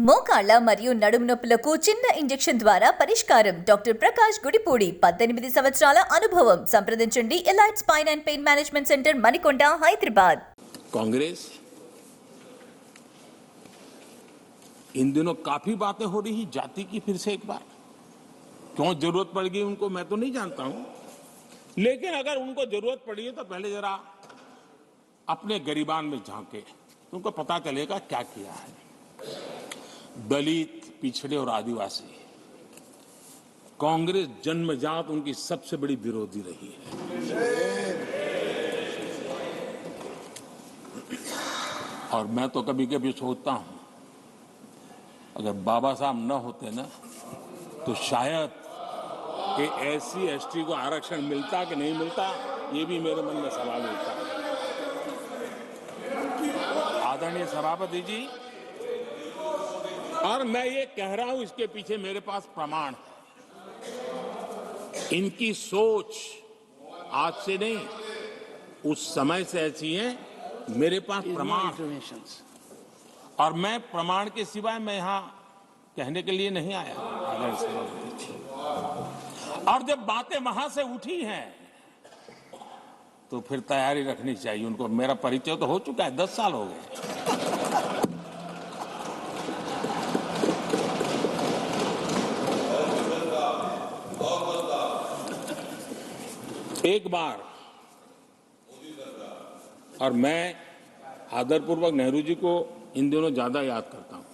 మోకాళ్ళ మరియు నడుము నొప్పులకు చిన్న ఇంజెక్షన్ ద్వారా పరిష్కారం. డాక్టర్ ప్రకాష్ గుడిపూడి 18 సంవత్సరాల అనుభవం. సంప్రదించండి elite spine and pain management center Manikonda Hyderabad. Congress इन दिनों काफी बातें हो रही जाति की। फिर से एक बार क्यों जरूरत पड़ गई उनको मैं तो नहीं जानता हूं, लेकिन अगर उनको जरूरत पड़ी है तो पहले जरा अपने गरिबान में झांके तो उनको पता चलेगा क्या किया है। दलित, पिछड़े और आदिवासी कांग्रेस जन्मजात उनकी सबसे बड़ी विरोधी रही है। और मैं तो कभी कभी सोचता हूं अगर बाबा साहब न होते ना तो शायद कि एससी एसटी को आरक्षण मिलता कि नहीं मिलता, ये भी मेरे मन में सवाल उठता है। आदरणीय सभापति जी, और मैं ये कह रहा हूं, इसके पीछे मेरे पास प्रमाण है। इनकी सोच आज से नहीं, उस समय से ऐसी है। मेरे पास प्रमाण, और मैं प्रमाण के सिवाय मैं यहां कहने के लिए नहीं आया। और जब बातें वहां से उठी हैं तो फिर तैयारी रखनी चाहिए उनको। मेरा परिचय तो हो चुका है, 10 साल हो गए। एक बार, और मैं आदरपूर्वक नेहरू जी को इन दिनों ज्यादा याद करता हूं,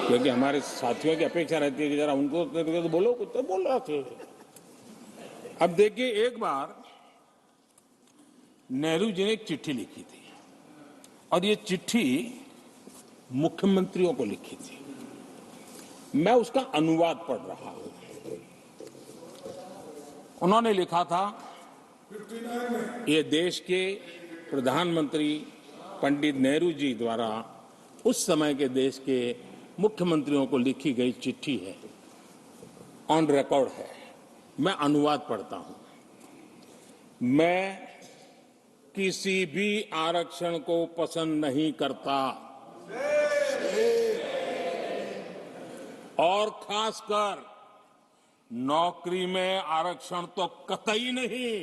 क्योंकि हमारे साथियों की अपेक्षा रहती है कि जरा उनको तो बोलो, कुछ तो बोल रहा थे। अब देखिए, एक बार नेहरू जी ने एक चिट्ठी लिखी थी, और ये चिट्ठी मुख्यमंत्रियों को लिखी थी। मैं उसका अनुवाद पढ़ रहा हूं। उन्होंने लिखा था, ये देश के प्रधानमंत्री पंडित नेहरू जी द्वारा उस समय के देश के मुख्यमंत्रियों को लिखी गई चिट्ठी है, ऑन रिकॉर्ड है। मैं अनुवाद पढ़ता हूं। मैं किसी भी आरक्षण को पसंद नहीं करता, और खासकर नौकरी में आरक्षण तो कतई नहीं।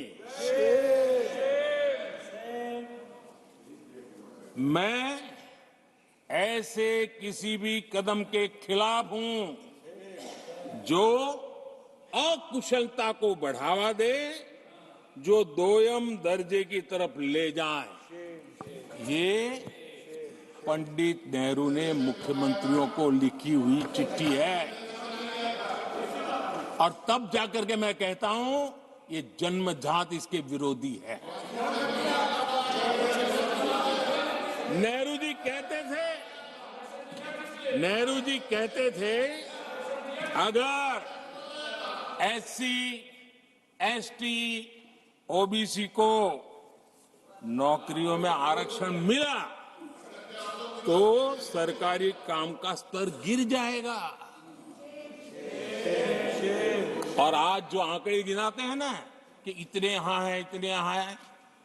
मैं ऐसे किसी भी कदम के खिलाफ हूं जो अकुशलता को बढ़ावा दे, जो दोयम दर्जे की तरफ ले जाए। ये पंडित नेहरू ने मुख्यमंत्रियों को लिखी हुई चिट्ठी है, और तब जाकर के मैं कहता हूं ये जन्मजात इसके विरोधी है। नेहरू जी कहते थे अगर एससी, एसटी, ओबीसी को नौकरियों में आरक्षण मिला तो सरकारी काम का स्तर गिर जाएगा। और आज जो आंकड़े गिनाते हैं ना कि इतने यहां है, इतने यहां है,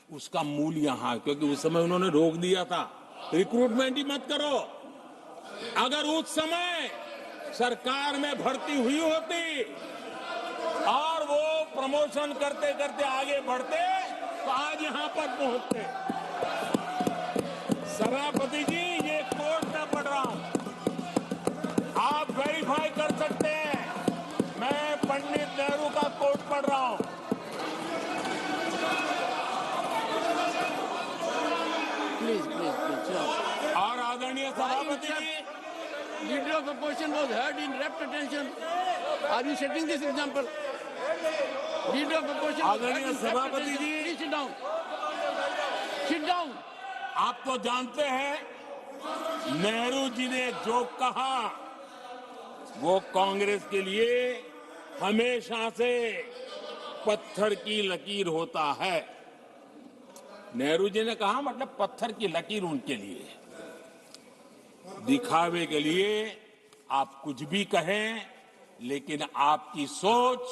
उसका मूल यहां है, क्योंकि उस समय उन्होंने रोक दिया था, रिक्रूटमेंट ही मत करो। अगर उस समय सरकार में भर्ती हुई होती और वो प्रमोशन करते करते आगे बढ़ते तो आज यहां पर पहुंचते। सभापति जी, ये कोर्ट में पढ़ रहा हूं, आप वेरीफाई कर सकते हैं। मैं पंडित नेहरू का कोट पढ़ रहा हूं। प्लीज। और आदरणीय सभापति जी, leader of opposition was heard in rapt attention. Are you setting this example? Leader of opposition, आदरणीय सभापति जी, सिट डाउन, सिट डाउन। आप तो जानते हैं नेहरू जी ने जो कहा वो कांग्रेस के लिए हमेशा से पत्थर की लकीर होता है। नेहरू जी ने कहा मतलब पत्थर की लकीर उनके लिए। दिखावे के लिए आप कुछ भी कहें, लेकिन आपकी सोच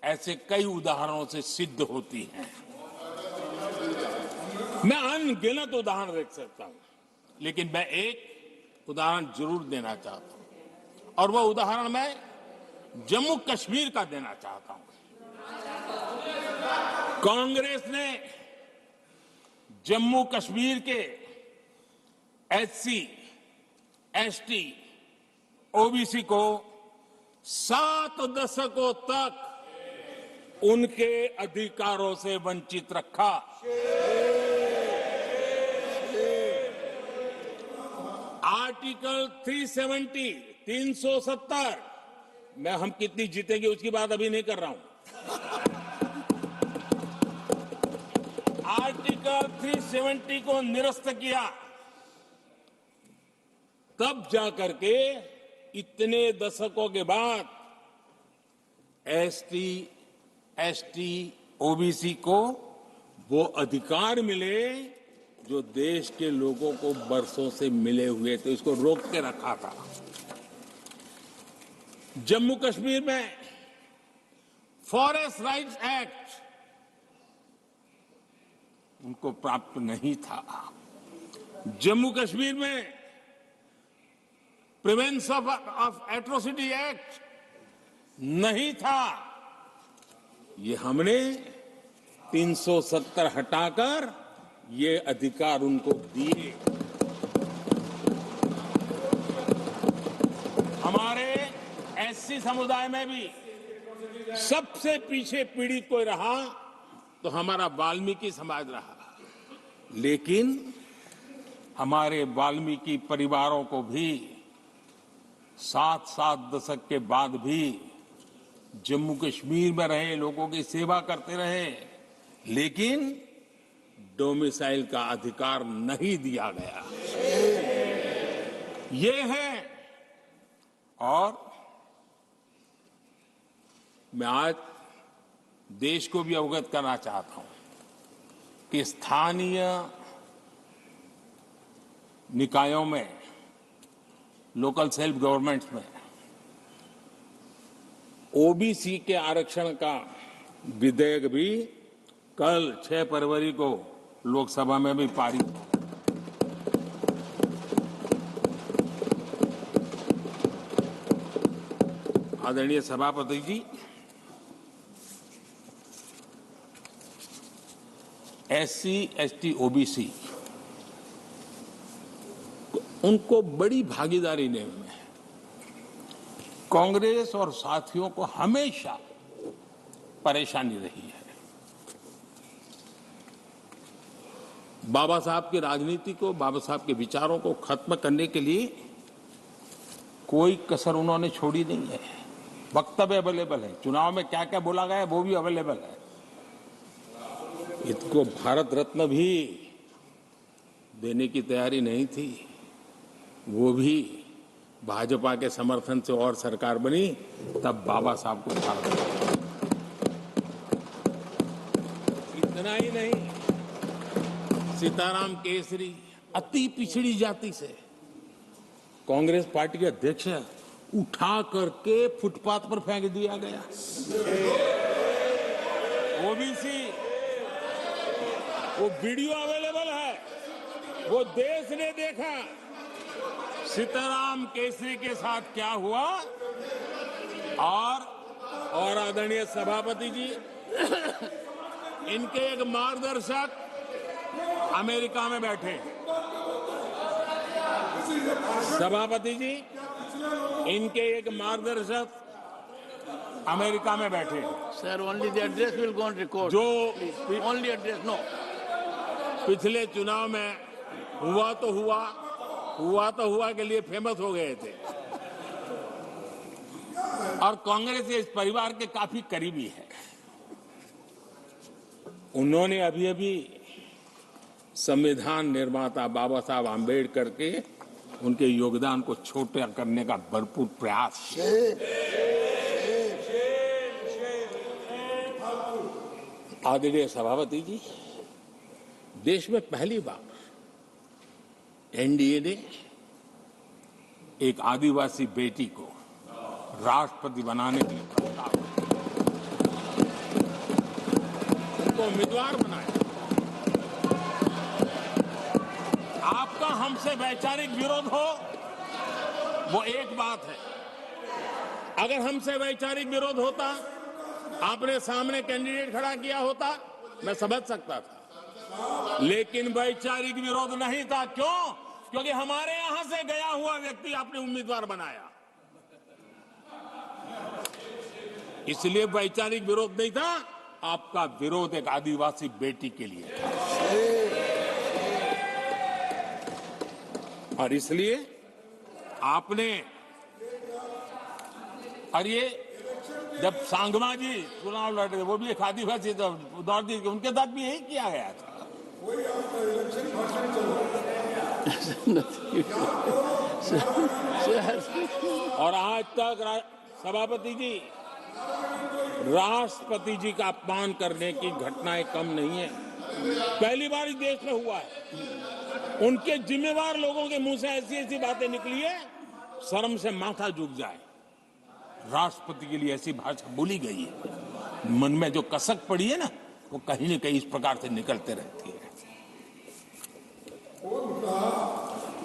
ऐसे कई उदाहरणों से सिद्ध होती है। मैं अनगिनत उदाहरण रख सकता हूं, लेकिन मैं एक उदाहरण जरूर देना चाहता हूं और वह उदाहरण मैं जम्मू कश्मीर का देना चाहता हूं। कांग्रेस ने जम्मू कश्मीर के एससी, एसटी, ओबीसी को 7 दशकों तक उनके अधिकारों से वंचित रखा। आर्टिकल 370 मैं हम कितनी जीतेंगे उसकी बात अभी नहीं कर रहा हूं। आर्टिकल 370 को निरस्त किया, तब जाकर के इतने दशकों के बाद एसटी, एसटी, ओबीसी को वो अधिकार मिले जो देश के लोगों को बरसों से मिले हुए थे, इसको रोक के रखा था। जम्मू कश्मीर में फॉरेस्ट राइट्स एक्ट उनको प्राप्त नहीं था। जम्मू कश्मीर में प्रिवेंशन ऑफ एट्रोसिटी एक्ट नहीं था। ये हमने 370 हटाकर ये अधिकार उनको दिए। हमारे एससी समुदाय में भी सबसे पीछे पीड़ित कोई रहा तो हमारा वाल्मीकि समाज रहा, लेकिन हमारे वाल्मीकि परिवारों को भी 7 दशक के बाद भी जम्मू कश्मीर में रहे लोगों की सेवा करते रहे, लेकिन डोमिसाइल का अधिकार नहीं दिया गया। ये है। और मैं आज देश को भी अवगत करना चाहता हूं कि स्थानीय निकायों में, लोकल सेल्फ गवर्नमेंट्स में ओबीसी के आरक्षण का विधेयक भी कल 6 फरवरी को लोकसभा में भी पारित हुआ। आदरणीय सभापति जी, एससी, एसटी, ओबीसी उनको बड़ी भागीदारी देने में कांग्रेस और साथियों को हमेशा परेशानी रही है। बाबा साहब की राजनीति को, बाबा साहब के विचारों को खत्म करने के लिए कोई कसर उन्होंने छोड़ी नहीं है। वक्तव्य अवेलेबल है, चुनाव में क्या क्या बोला गया वो भी अवेलेबल है। इनको भारत रत्न भी देने की तैयारी नहीं थी, वो भी भाजपा के समर्थन से और सरकार बनी, तब बाबा साहब को भारत रत्न। इतना ही नहीं, सीताराम केसरी अति पिछड़ी जाति से कांग्रेस पार्टी के अध्यक्ष उठा करके फुटपाथ पर फेंक दिया गया। ओबीसी, वो वीडियो अवेलेबल है, वो देश ने देखा सीताराम केसरी के साथ क्या हुआ। और आदरणीय सभापति जी, इनके एक मार्गदर्शक अमेरिका में बैठे। सभापति जी, इनके एक मार्गदर्शक अमेरिका में बैठे। Sir, only the address will go on record. जो Please, only address, no. पिछले चुनाव में हुआ तो हुआ के लिए फेमस हो गए थे और कांग्रेस इस परिवार के काफी करीबी है। उन्होंने अभी संविधान निर्माता बाबा साहब आम्बेडकर के उनके योगदान को छोटा करने का भरपूर प्रयास किया। आदरणीय सभापति जी, देश में पहली बार एनडीए ने एक आदिवासी बेटी को राष्ट्रपति बनाने के लिए प्रस्ताव उनको उम्मीदवार बनाया। आपका हमसे वैचारिक विरोध हो वो एक बात है। अगर हमसे वैचारिक विरोध होता, आपने सामने कैंडिडेट खड़ा किया होता, मैं समझ सकता था, लेकिन वैचारिक विरोध नहीं था। क्यों? क्योंकि हमारे यहां से गया हुआ व्यक्ति आपने उम्मीदवार बनाया, इसलिए वैचारिक विरोध नहीं था। आपका विरोध एक आदिवासी बेटी के लिए था, और इसलिए आपने, और ये जब सांगमा जी चुनाव लड़ रहे, वो भी एक आदिवासी दौर दी, उनके साथ भी यही किया गया था। और आज तक सभापति जी, राष्ट्रपति जी का अपमान करने की घटनाएं कम नहीं है। पहली बार इस देश में हुआ है। उनके जिम्मेवार लोगों के मुंह से ऐसी ऐसी बातें निकली है, शर्म से माथा झुक जाए। राष्ट्रपति के लिए ऐसी भाषा बोली गई है, मन में जो कसक पड़ी है ना, वो कहीं न कहीं इस प्रकार से निकलते रहती है।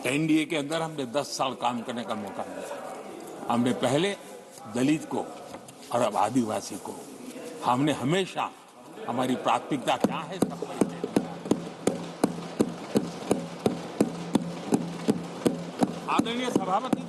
एनडीए के अंदर हमने 10 साल काम करने का मौका मिला। हमने पहले दलित को और अब आदिवासी को, हमने हमेशा, हमारी प्राथमिकता क्या है सब समझते हैं। आदरणीय सभापति